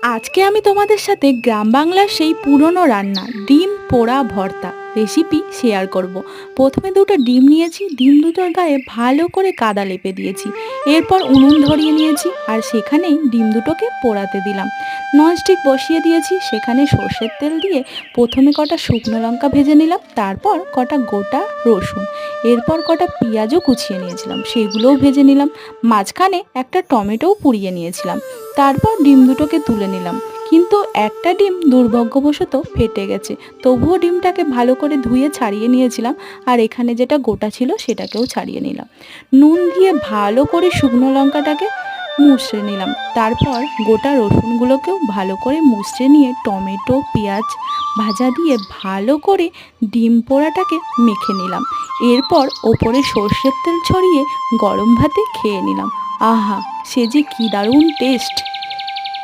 আজকে আমি তোমাদের সাথে গ্রাম বাংলার সেই পুরনো রান্না ডিম পোড়া ভর্তা রেসিপি শেয়ার করব। প্রথমে দুটো ডিম নিয়েছি, ডিম দুটোর গায়ে ভালো করে কাদা লেপে দিয়েছি। এরপর উনুন ধরিয়ে নিয়েছি আর সেখানেই ডিম দুটোকে পোড়াতে দিলাম। ননস্টিক বসিয়ে দিয়েছি, সেখানে সর্ষের তেল দিয়ে প্রথমে কটা শুকনো লঙ্কা ভেজে নিলাম, তারপর কটা গোটা রসুন, এরপর কটা পেঁয়াজও কুচিয়ে নিয়েছিলাম, সেগুলোও ভেজে নিলাম। মাঝখানে একটা টমেটোও পুড়িয়ে নিয়েছিলাম। তারপর ডিম দুটোকে তুলে নিলাম, কিন্তু একটা ডিম দুর্ভাগ্যবশত ফেটে গেছে। তবুও ডিমটাকে ভালো করে ধুয়ে ছাড়িয়ে নিয়েছিলাম, আর এখানে যেটা গোটা ছিল সেটাকেও ছাড়িয়ে নিলাম। নুন দিয়ে ভালো করে শুকনো লঙ্কাটাকে মুছড়ে নিলাম, তারপর গোটা রসুনগুলোকেও ভালো করে মুছড়ে নিয়ে টমেটো পেঁয়াজ ভাজা দিয়ে ভালো করে ডিম পোড়াটাকে মেখে নিলাম। এরপর ওপরে সর্ষের তেল ছড়িয়ে গরম ভাতে খেয়ে নিলাম। আহা, সে যে কি দারুণ টেস্ট!